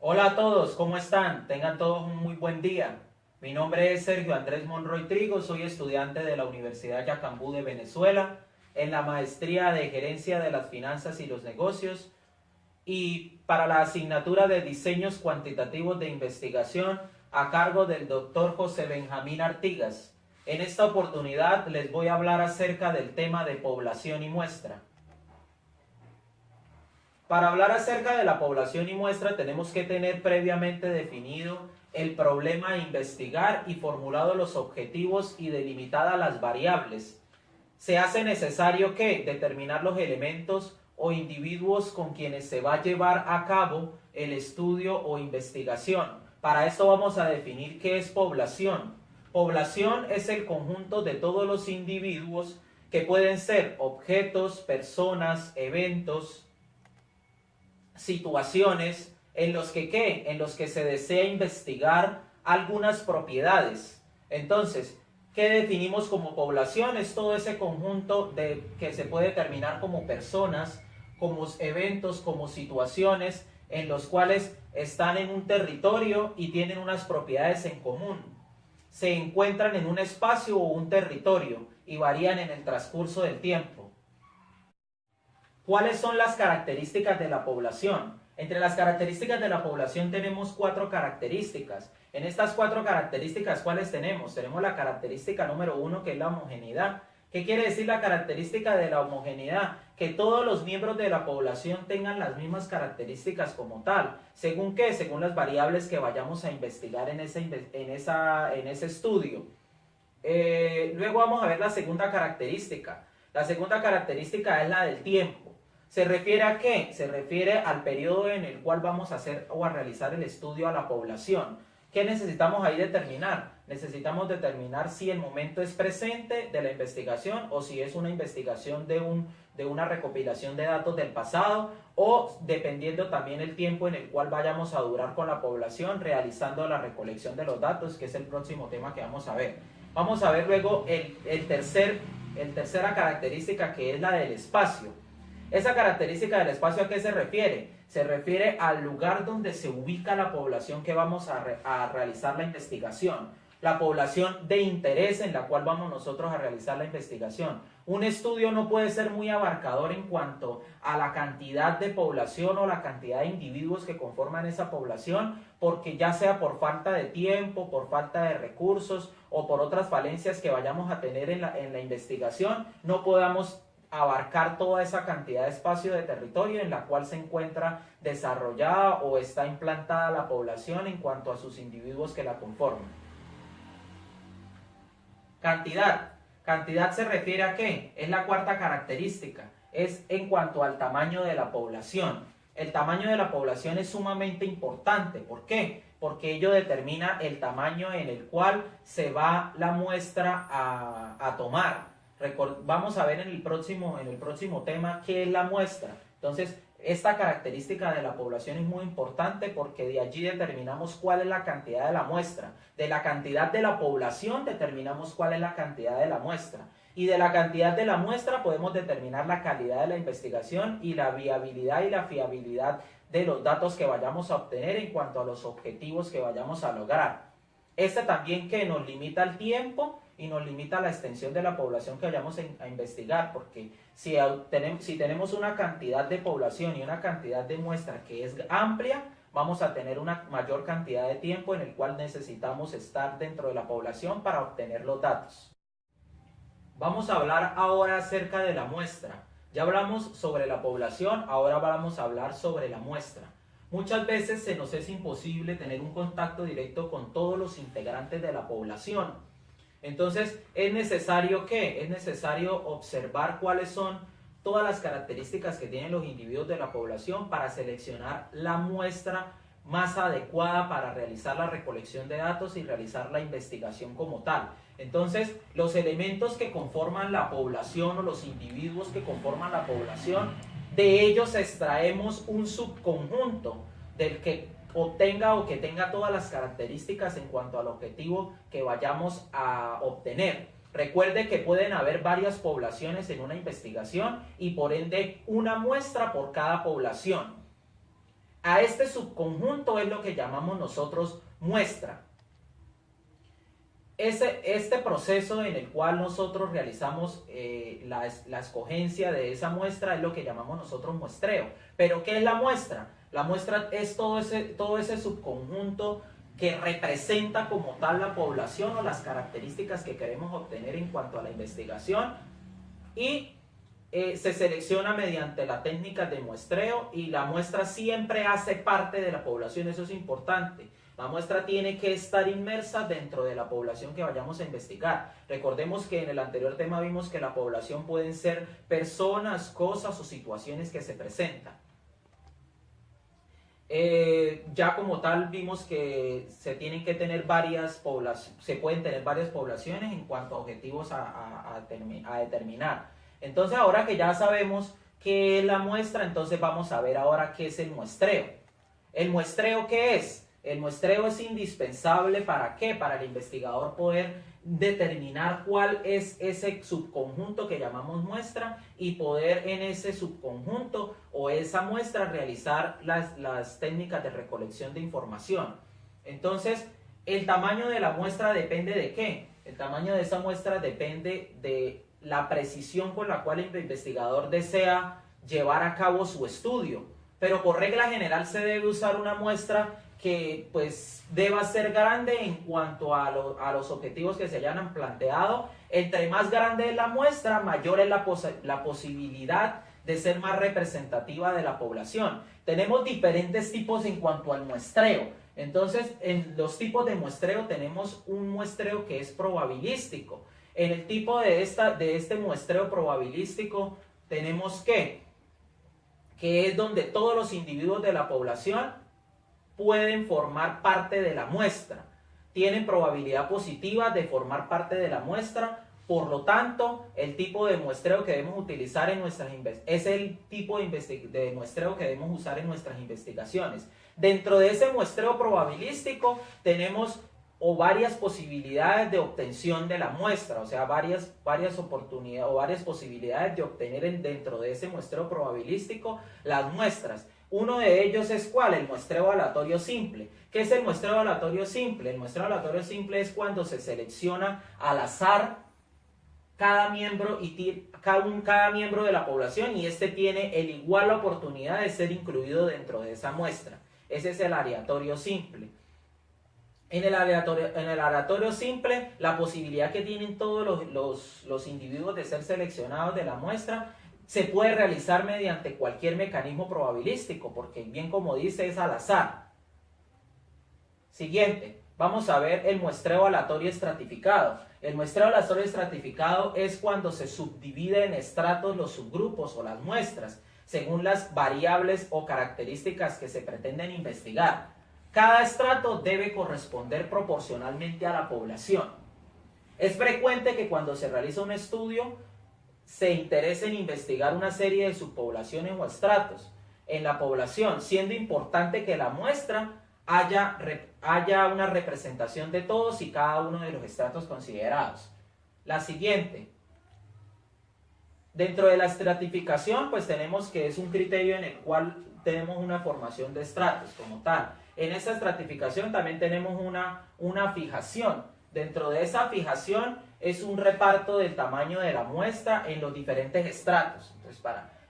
Hola a todos, ¿cómo están? Tengan todos un muy buen día. Mi nombre es Sergio Andrés Monroy Trigo, soy estudiante de la Universidad Yacambú de Venezuela en la maestría de Gerencia de las Finanzas y los Negocios y para la asignatura de Diseños Cuantitativos de Investigación a cargo del doctor José Benjamín Artigas. En esta oportunidad les voy a hablar acerca del tema de población y muestra. Para hablar acerca de la población y muestra tenemos que tener previamente definido el problema a investigar y formulado los objetivos y delimitadas las variables. Se hace necesario que determinar los elementos o individuos con quienes se va a llevar a cabo el estudio o investigación. Para esto vamos a definir qué es población. Población es el conjunto de todos los individuos que pueden ser objetos, personas, eventos, situaciones en los que ¿qué? En los que se desea investigar algunas propiedades. Entonces, ¿qué definimos como población? Es todo ese conjunto que se puede determinar como personas, como eventos, como situaciones en los cuales están en un territorio y tienen unas propiedades en común. Se encuentran en un espacio o un territorio y varían en el transcurso del tiempo. ¿Cuáles son las características de la población? Entre las características de la población tenemos 4 características. En estas 4 características, ¿cuáles tenemos? Tenemos la característica número 1, que es la homogeneidad. ¿Qué quiere decir la característica de la homogeneidad? Que todos los miembros de la población tengan las mismas características como tal. ¿Según qué? Según las variables que vayamos a investigar en ese estudio. Luego vamos a ver la segunda característica. La segunda característica es la del tiempo. ¿Se refiere a qué? Se refiere al periodo en el cual vamos a hacer o a realizar el estudio a la población. ¿Qué necesitamos ahí determinar? Necesitamos determinar si el momento es presente de la investigación o si es una investigación de una recopilación de datos del pasado o dependiendo también el tiempo en el cual vayamos a durar con la población realizando la recolección de los datos, que es el próximo tema que vamos a ver. Vamos a ver luego tercera característica, que es la del espacio. Esa característica del espacio, ¿a qué se refiere? Se refiere al lugar donde se ubica la población que vamos a realizar la investigación. La población de interés en la cual vamos nosotros a realizar la investigación. Un estudio no puede ser muy abarcador en cuanto a la cantidad de población o la cantidad de individuos que conforman esa población, porque ya sea por falta de tiempo, por falta de recursos o por otras falencias que vayamos a tener en la investigación, no podamos abarcar toda esa cantidad de espacio de territorio en la cual se encuentra desarrollada o está implantada la población en cuanto a sus individuos que la conforman. Cantidad. Cantidad se refiere a qué? Es la cuarta característica. Es en cuanto al tamaño de la población. El tamaño de la población es sumamente importante. ¿Por qué? Porque ello determina el tamaño en el cual se va la muestra a tomar. Vamos a ver en el próximo tema qué es la muestra. Entonces, esta característica de la población es muy importante porque de allí determinamos cuál es la cantidad de la muestra. De la cantidad de la población determinamos cuál es la cantidad de la muestra. Y de la cantidad de la muestra podemos determinar la calidad de la investigación y la viabilidad y la fiabilidad de los datos que vayamos a obtener en cuanto a los objetivos que vayamos a lograr. Este también que nos limita el tiempo y nos limita la extensión de la población que vayamos a investigar, porque si tenemos una cantidad de población y una cantidad de muestra que es amplia, vamos a tener una mayor cantidad de tiempo en el cual necesitamos estar dentro de la población para obtener los datos. Vamos a hablar ahora acerca de la muestra. Ya hablamos sobre la población, ahora vamos a hablar sobre la muestra. Muchas veces se nos es imposible tener un contacto directo con todos los integrantes de la población. Entonces, ¿es necesario qué? Es necesario observar cuáles son todas las características que tienen los individuos de la población para seleccionar la muestra más adecuada para realizar la recolección de datos y realizar la investigación como tal. Entonces, los elementos que conforman la población o los individuos que conforman la población, de ellos extraemos un subconjunto del que obtenga o que tenga todas las características en cuanto al objetivo que vayamos a obtener. Recuerde que pueden haber varias poblaciones en una investigación y por ende una muestra por cada población. A este subconjunto es lo que llamamos nosotros muestra. Este proceso en el cual nosotros realizamos la escogencia de esa muestra es lo que llamamos nosotros muestreo. ¿Pero qué es la muestra? La muestra es todo ese subconjunto que representa como tal la población o las características que queremos obtener en cuanto a la investigación, y se selecciona mediante la técnica de muestreo, y la muestra siempre hace parte de la población. Eso es importante. La muestra tiene que estar inmersa dentro de la población que vayamos a investigar. Recordemos que en el anterior tema vimos que la población pueden ser personas, cosas o situaciones que se presentan. Ya como tal vimos que se pueden tener varias poblaciones en cuanto a objetivos a determinar. Entonces, ahora que ya sabemos qué es la muestra, entonces vamos a ver ahora qué es el muestreo. ¿El muestreo qué es? El muestreo es indispensable ¿para qué? Para el investigador poder determinar cuál es ese subconjunto que llamamos muestra, y poder en ese subconjunto o esa muestra realizar las técnicas de recolección de información. Entonces, el tamaño de la muestra depende ¿de qué? El tamaño de esa muestra depende de la precisión con la cual el investigador desea llevar a cabo su estudio. Pero por regla general se debe usar una muestra que pues deba ser grande en cuanto a los objetivos que se hayan planteado. Entre más grande es la muestra, mayor es la posibilidad de ser más representativa de la población. Tenemos diferentes tipos en cuanto al muestreo. Entonces, en los tipos de muestreo tenemos un muestreo que es probabilístico. En el tipo de este muestreo probabilístico tenemos que es donde todos los individuos de la población pueden formar parte de la muestra, tienen probabilidad positiva de formar parte de la muestra. Por lo tanto, el tipo de muestreo que debemos utilizar es el tipo de muestreo que debemos usar en nuestras investigaciones. Dentro de ese muestreo probabilístico tenemos varias posibilidades de obtención de la muestra, o sea, varias oportunidades o varias posibilidades de obtener dentro de ese muestreo probabilístico las muestras. Uno de ellos es ¿cuál? El muestreo aleatorio simple. ¿Qué es el muestreo aleatorio simple? El muestreo aleatorio simple es cuando se selecciona al azar cada miembro de la población, y este tiene el igual oportunidad de ser incluido dentro de esa muestra. Ese es el aleatorio simple. En el aleatorio simple, la posibilidad que tienen todos los individuos de ser seleccionados de la muestra se puede realizar mediante cualquier mecanismo probabilístico, porque bien como dice, es al azar. Siguiente, vamos a ver el muestreo aleatorio estratificado. El muestreo aleatorio estratificado es cuando se subdivide en estratos los subgrupos o las muestras, según las variables o características que se pretenden investigar. Cada estrato debe corresponder proporcionalmente a la población. Es frecuente que cuando se realiza un estudio se interesa en investigar una serie de subpoblaciones o estratos en la población, siendo importante que la muestra haya una representación de todos y cada uno de los estratos considerados. La siguiente. Dentro de la estratificación, pues tenemos que es un criterio en el cual tenemos una formación de estratos como tal. En esa estratificación también tenemos una fijación. Dentro de esa fijación es un reparto del tamaño de la muestra en los diferentes estratos. Entonces,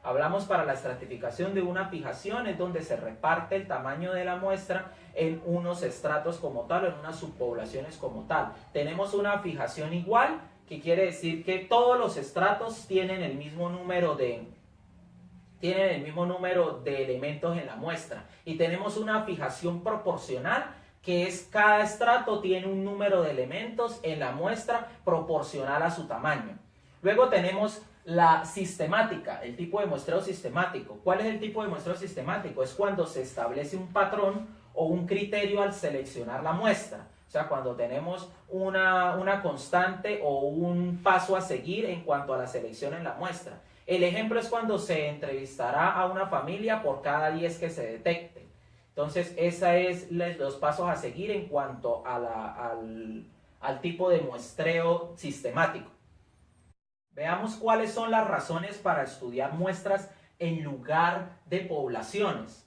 hablamos para la estratificación de una fijación, es donde se reparte el tamaño de la muestra en unos estratos como tal, o en unas subpoblaciones como tal. Tenemos una fijación igual, que quiere decir que todos los estratos tienen el mismo número de elementos en la muestra. Y tenemos una fijación proporcional, que es cada estrato tiene un número de elementos en la muestra proporcional a su tamaño. Luego tenemos la sistemática, el tipo de muestreo sistemático. ¿Cuál es el tipo de muestreo sistemático? Es cuando se establece un patrón o un criterio al seleccionar la muestra. O sea, cuando tenemos una constante o un paso a seguir en cuanto a la selección en la muestra. El ejemplo es cuando se entrevistará a una familia por cada 10 que se detecte. Entonces, esos es los pasos a seguir en cuanto al tipo de muestreo sistemático. Veamos cuáles son las razones para estudiar muestras en lugar de poblaciones.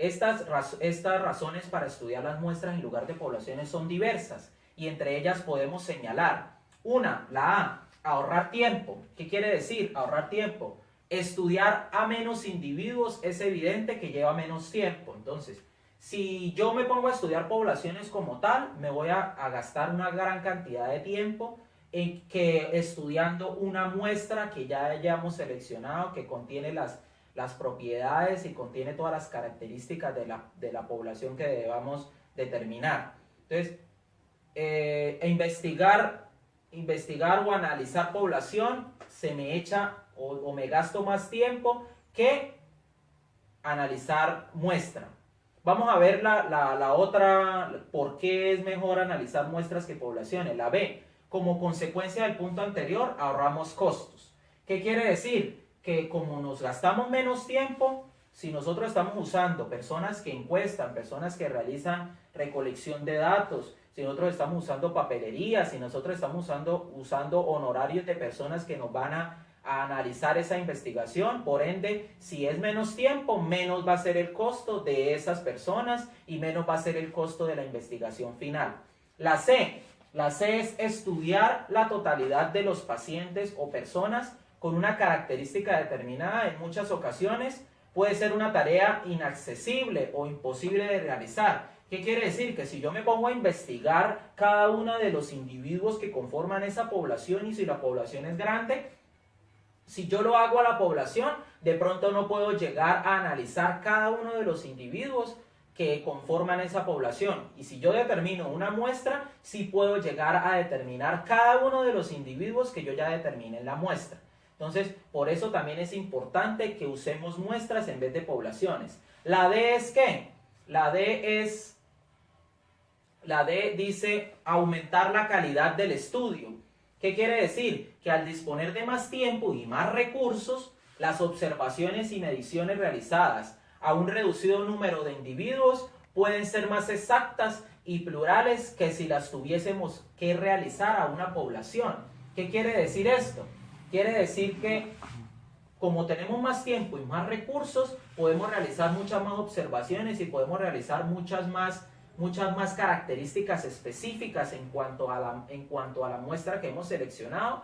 Estas razones para estudiar las muestras en lugar de poblaciones son diversas y entre ellas podemos señalar una, la A, ahorrar tiempo. ¿Qué quiere decir ahorrar tiempo? Estudiar a menos individuos es evidente que lleva menos tiempo. Entonces, si yo me pongo a estudiar poblaciones como tal, me voy a gastar una gran cantidad de tiempo en que estudiando una muestra que ya hayamos seleccionado, que contiene las propiedades y contiene todas las características de la población que debamos determinar. Entonces, investigar o analizar población se me echa o me gasto más tiempo que analizar muestra. Vamos a ver la otra, ¿por qué es mejor analizar muestras que poblaciones? La B, como consecuencia del punto anterior, ahorramos costos. ¿Qué quiere decir? Que como nos gastamos menos tiempo, si nosotros estamos usando personas que encuestan, personas que realizan recolección de datos, si nosotros estamos usando papelería, si nosotros estamos usando honorarios de personas que nos van a analizar esa investigación, por ende, si es menos tiempo, menos va a ser el costo de esas personas y menos va a ser el costo de la investigación final. La C es estudiar la totalidad de los pacientes o personas con una característica determinada. En muchas ocasiones puede ser una tarea inaccesible o imposible de realizar. ¿Qué quiere decir? Que si yo me pongo a investigar cada uno de los individuos que conforman esa población y si la población es grande, si yo lo hago a la población, de pronto no puedo llegar a analizar cada uno de los individuos que conforman esa población. Y si yo determino una muestra, sí puedo llegar a determinar cada uno de los individuos que yo ya determiné en la muestra. Entonces, por eso también es importante que usemos muestras en vez de poblaciones. ¿La D es qué? La D dice aumentar la calidad del estudio. ¿Qué quiere decir? Que al disponer de más tiempo y más recursos, las observaciones y mediciones realizadas a un reducido número de individuos pueden ser más exactas y plurales que si las tuviésemos que realizar a una población. ¿Qué quiere decir esto? Quiere decir que como tenemos más tiempo y más recursos, podemos realizar muchas más observaciones y podemos realizar muchas más características específicas en cuanto a la muestra que hemos seleccionado,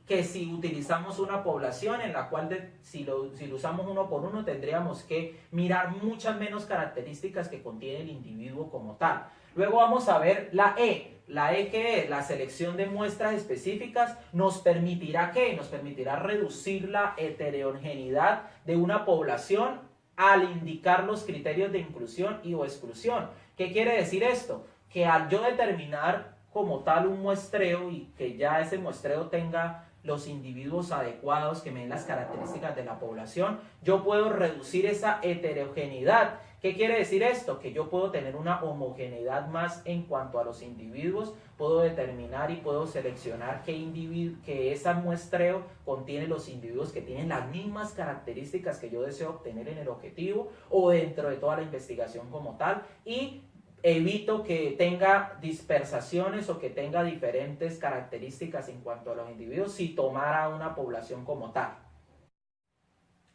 que si utilizamos una población en la cual si lo usamos uno por uno tendríamos que mirar muchas menos características que contiene el individuo como tal. Luego vamos a ver la E. La E, que es la selección de muestras específicas, nos permitirá ¿qué? Nos permitirá reducir la heterogeneidad de una población al indicar los criterios de inclusión y o exclusión. ¿Qué quiere decir esto? Que al yo determinar como tal un muestreo y que ya ese muestreo tenga los individuos adecuados que me den las características de la población, yo puedo reducir esa heterogeneidad. ¿Qué quiere decir esto? Que yo puedo tener una homogeneidad más en cuanto a los individuos, puedo determinar y puedo seleccionar que ese muestreo contiene los individuos que tienen las mismas características que yo deseo obtener en el objetivo o dentro de toda la investigación como tal, y evito que tenga dispersaciones o que tenga diferentes características en cuanto a los individuos si tomara una población como tal.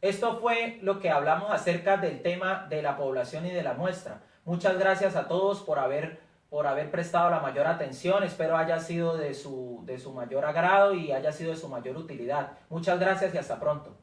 Esto fue lo que hablamos acerca del tema de la población y de la muestra. Muchas gracias a todos por haber prestado la mayor atención. Espero haya sido de su mayor agrado y haya sido de su mayor utilidad. Muchas gracias y hasta pronto.